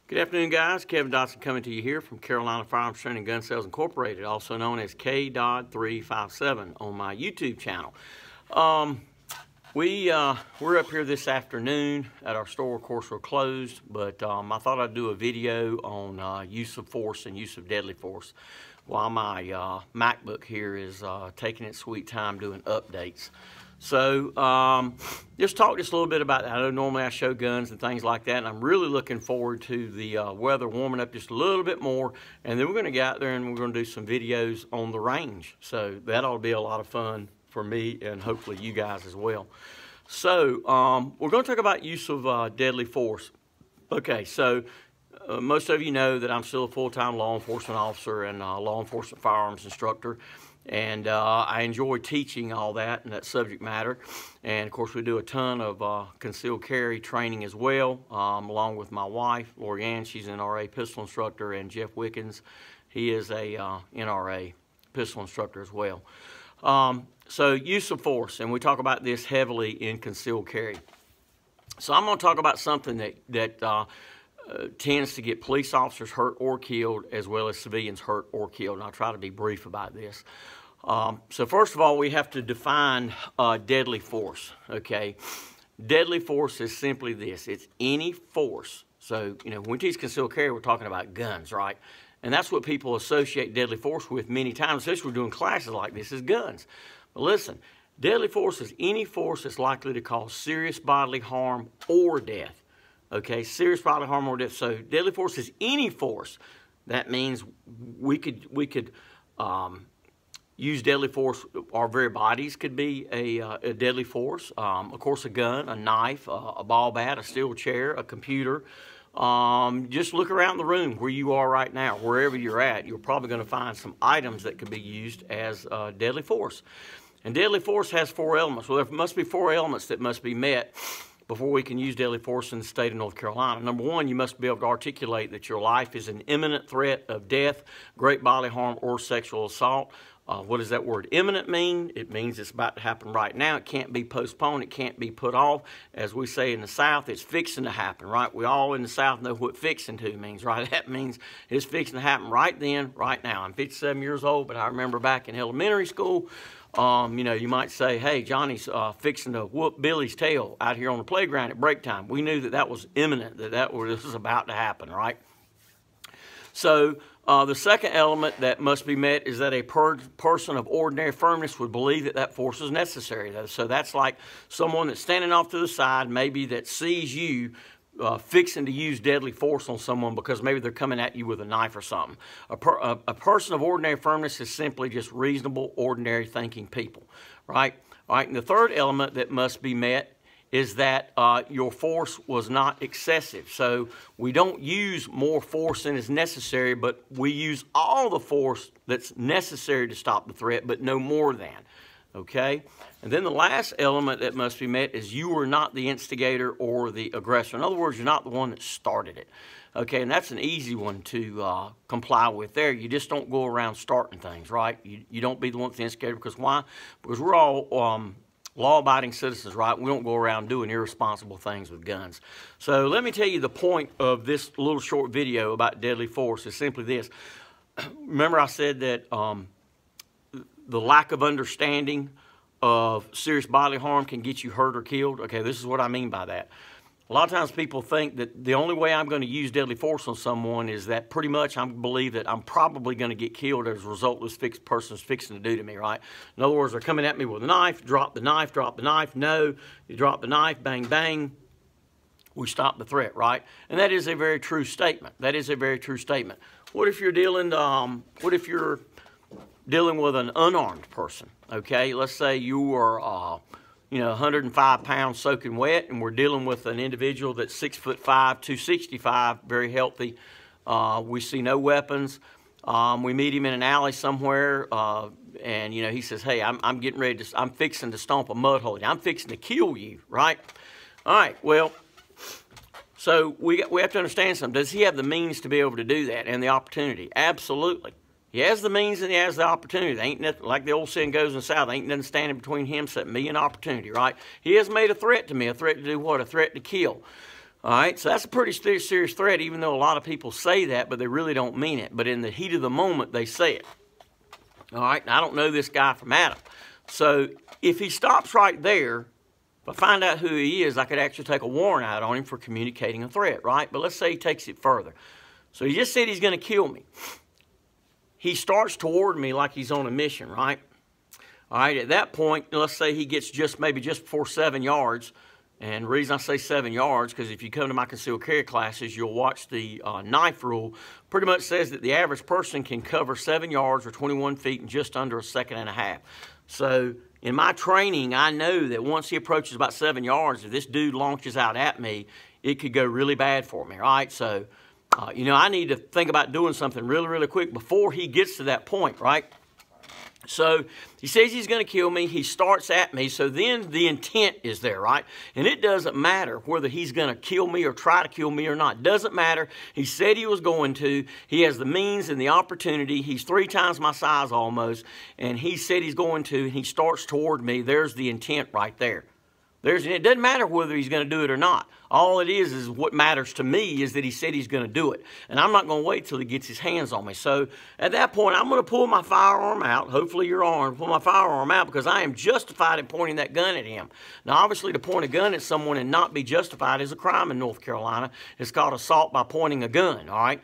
Good afternoon, guys. Kevin Dotson coming to you here from Carolina Firearms Training Gun Sales Incorporated, also known as K-357 on my YouTube channel. We're up here this afternoon at our store. Of course, we're closed, but I thought I'd do a video on use of force and use of deadly force while my MacBook here is taking its sweet time doing updates. So just talk just a little bit about that. I know normally I show guns and things like that, and I'm really looking forward to the weather warming up just a little bit more, and then we're going to get out there and we're going to do some videos on the range. So that ought to be a lot of fun for me and hopefully you guys as well. So we're going to talk about use of deadly force. Okay, so most of you know that I'm still a full-time law enforcement officer and law enforcement firearms instructor. And I enjoy teaching all that and that subject matter. And of course, we do a ton of concealed carry training as well, along with my wife, Lori Ann. She's an NRA pistol instructor, and Jeff Wickens, he is a NRA pistol instructor as well. So use of force, and we talk about this heavily in concealed carry. So I'm going to talk about something that tends to get police officers hurt or killed, as well as civilians hurt or killed. And I'll try to be brief about this. So first of all, we have to define deadly force, okay? Deadly force is simply this. It's any force. So, you know, when we teach concealed carry, we're talking about guns, right? And that's what people associate deadly force with many times, especially when we're doing classes like this, is guns. But listen, deadly force is any force that's likely to cause serious bodily harm or death. Okay, serious bodily harm or death. So deadly force is any force. That means we could use deadly force. Our very bodies could be a deadly force. Of course, a gun, a knife, a ball bat, a steel chair, a computer. Just look around the room where you are right now, wherever you're at. You're probably going to find some items that could be used as deadly force. And deadly force has 4 elements. Well, there must be 4 elements that must be met before we can use deadly force in the state of North Carolina. Number one, you must be able to articulate that your life is an imminent threat of death, great bodily harm, or sexual assault. What does that word imminent mean? It means it's about to happen right now. It can't be postponed. It can't be put off. As we say in the South, it's fixing to happen, right? We all in the South know what fixing to means, right? That means it's fixing to happen right then, right now. I'm 57 years old, but I remember back in elementary school, you know, you might say, hey, Johnny's fixing to whoop Billy's tail out here on the playground at break time. We knew that that was imminent, that this was about to happen, right? So the second element that must be met is that a person of ordinary firmness would believe that that force is necessary. So that's like someone that's standing off to the side, maybe that sees you fixing to use deadly force on someone because maybe they're coming at you with a knife or something. A person of ordinary firmness is simply just reasonable, ordinary thinking people, right? All right, and the third element that must be met is that your force was not excessive. So we don't use more force than is necessary, but we use all the force that's necessary to stop the threat, but no more than. Okay? And then the last element that must be met is you are not the instigator or the aggressor. In other words, you're not the one that started it. Okay, and that's an easy one to comply with there. You just don't go around starting things, right? You don't be the one that's the instigator, because why? Because we're all law-abiding citizens, right? We don't go around doing irresponsible things with guns. So let me tell you the point of this little short video about deadly force is simply this. Remember I said that the lack of understanding of serious bodily harm can get you hurt or killed? Okay, this is what I mean by that. A lot of times people think that the only way I'm going to use deadly force on someone is that pretty much I believe that I'm probably going to get killed as a result of this person's fixing to do to me, right? In other words, they're coming at me with a knife, drop the knife, drop the knife. No, you drop the knife, bang, bang. We stop the threat, right? And that is a very true statement. That is a very true statement. What if you're dealing with an unarmed person, okay? Let's say you are, you know, 105 pounds soaking wet, and we're dealing with an individual that's 6'5", 265, very healthy. We see no weapons. We meet him in an alley somewhere, and, you know, he says, hey, I'm getting ready to, I'm fixing to stomp a mud hole. I'm fixing to kill you, right? All right, well, so we have to understand something. Does he have the means to be able to do that and the opportunity? Absolutely. He has the means and he has the opportunity. There ain't nothing, like the old saying goes in the South, ain't nothing standing between him except me and opportunity, right? He has made a threat to me. A threat to do what? A threat to kill. All right, so that's a pretty serious threat, even though a lot of people say that, but they really don't mean it. But in the heat of the moment, they say it. All right, now I don't know this guy from Adam. So if he stops right there, if I find out who he is, I could actually take a warrant out on him for communicating a threat, right? But let's say he takes it further. So he just said he's going to kill me. He starts toward me like he's on a mission, right? All right, at that point, let's say he gets maybe just before 7 yards. And the reason I say 7 yards, because if you come to my concealed carry classes, you'll watch the knife rule. Pretty much says that the average person can cover 7 yards or 21 feet in just under a second and a half. So in my training, I know that once he approaches about 7 yards, if this dude launches out at me, it could go really bad for me, right? So, you know, I need to think about doing something really, really quick before he gets to that point, right? So he says he's going to kill me. He starts at me. So then the intent is there, right? And it doesn't matter whether he's going to kill me or try to kill me or not. Doesn't matter. He said he was going to. He has the means and the opportunity. He's 3 times my size almost. And he said he's going to. And he starts toward me. There's the intent right there. It doesn't matter whether he's going to do it or not. All it is what matters to me is that he said he's going to do it. And I'm not going to wait till he gets his hands on me. So at that point, I'm going to pull my firearm out. Hopefully you're armed. Pull my firearm out because I am justified in pointing that gun at him. Now, obviously, to point a gun at someone and not be justified is a crime in North Carolina. It's called assault by pointing a gun, all right?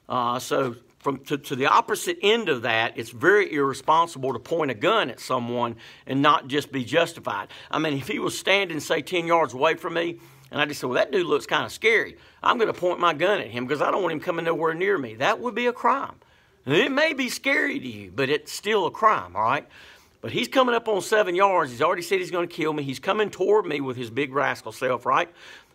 To the opposite end of that, it's very irresponsible to point a gun at someone and not just be justified. I mean, if he was standing, say, 10 yards away from me, and I just said, well, that dude looks kind of scary, I'm going to point my gun at him because I don't want him coming nowhere near me. That would be a crime. And it may be scary to you, but it's still a crime, all right? But he's coming up on 7 yards. He's already said he's going to kill me. He's coming toward me with his big rascal self, right?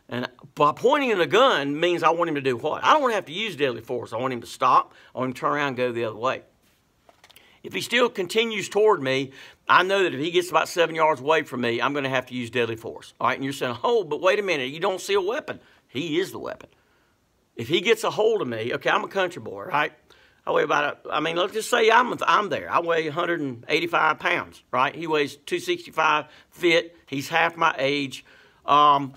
And by pointing a gun means I want him to do what? I don't want to have to use deadly force. I want him to stop. I want him to turn around and go the other way. If he still continues toward me, I know that if he gets about 7 yards away from me, I'm going to have to use deadly force. All right, and you're saying, oh, but wait a minute, you don't see a weapon. He is the weapon. If he gets a hold of me, okay, I'm a country boy, right? I weigh let's just say I'm there. I weigh 185 pounds, right? He weighs 265, fit. He's half my age. I'm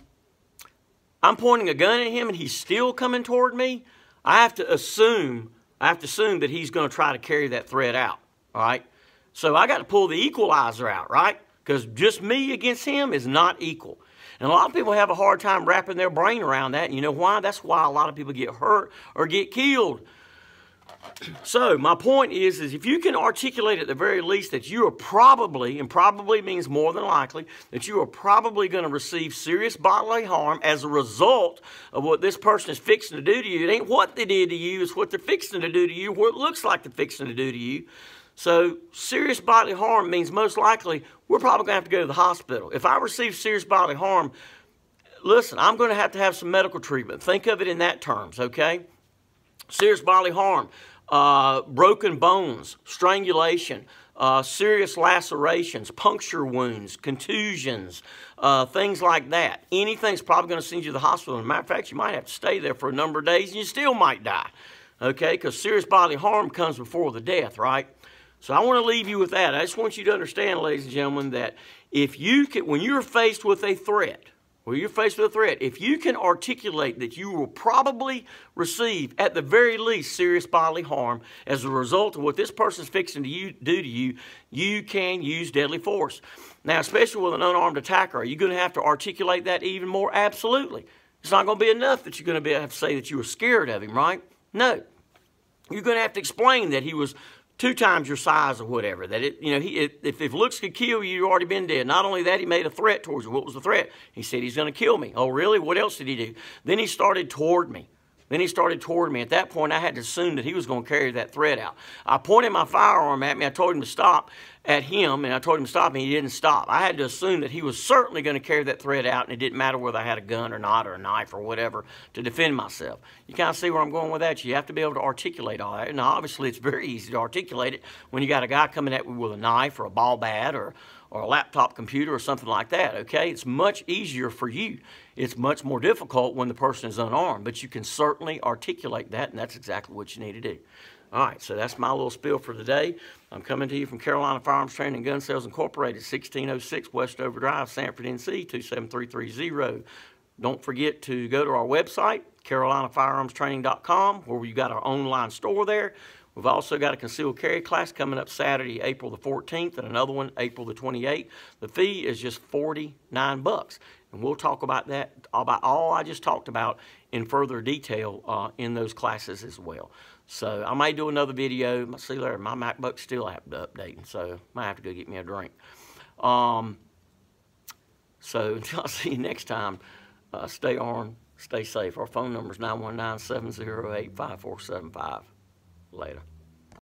pointing a gun at him and he's still coming toward me. I have to assume that he's going to try to carry that threat out, all right? So I got to pull the equalizer out, right? Because just me against him is not equal. And a lot of people have a hard time wrapping their brain around that. And you know why? That's why a lot of people get hurt or get killed. So my point is if you can articulate at the very least that you are probably, and probably means more than likely, that you are probably going to receive serious bodily harm as a result of what this person is fixing to do to you. It ain't what they did to you, it's what they're fixing to do to you, what it looks like they're fixing to do to you. So serious bodily harm means most likely we're probably going to have to go to the hospital. If I receive serious bodily harm, listen, I'm going to have some medical treatment. Think of it in that terms, okay? Serious bodily harm. Broken bones, strangulation, serious lacerations, puncture wounds, contusions, things like that. Anything's probably going to send you to the hospital. As a matter of fact, you might have to stay there for a number of days and you still might die, okay? Because serious bodily harm comes before the death, right? So I want to leave you with that. I just want you to understand, ladies and gentlemen, that if you can, when you're faced with a threat, if you can articulate that you will probably receive, at the very least, serious bodily harm as a result of what this person's fixing to do to you, you can use deadly force. Now, especially with an unarmed attacker, are you going to have to articulate that even more? Absolutely. It's not going to be enough that you're going to have to say that you were scared of him, right? No. You're going to have to explain that he was 2 times your size or whatever. That if looks could kill you, you've already been dead. Not only that, he made a threat towards you. What was the threat? He said he's going to kill me. Oh, really? What else did he do? Then he started toward me. At that point, I had to assume that he was going to carry that threat out. I pointed my firearm at me. I told him to stop at him, and I told him to stop, and he didn't stop. I had to assume that he was certainly going to carry that threat out, and it didn't matter whether I had a gun or not, or a knife or whatever, to defend myself. You kind of see where I'm going with that? You have to be able to articulate all that. Now, obviously, it's very easy to articulate it when you got a guy coming at me with a knife or a ball bat or a laptop computer or something like that, okay? It's much easier for you. It's much more difficult when the person is unarmed, but you can certainly articulate that, and that's exactly what you need to do. All right, so that's my little spiel for the day. I'm coming to you from Carolina Firearms Training and Gun Sales Incorporated, 1606 Westover Drive, Sanford, NC, 27330. Don't forget to go to our website, CarolinaFirearmsTraining.com, where we've got our online store there. We've also got a concealed carry class coming up Saturday, April the 14th, and another one April the 28th. The fee is just $49, and we'll talk about that, about all I just talked about in further detail in those classes as well. So I may do another video. See there, my MacBook's still updating, so I might have to go get me a drink. So until I see you next time, stay armed, stay safe. Our phone number is 919-708-5475. Later.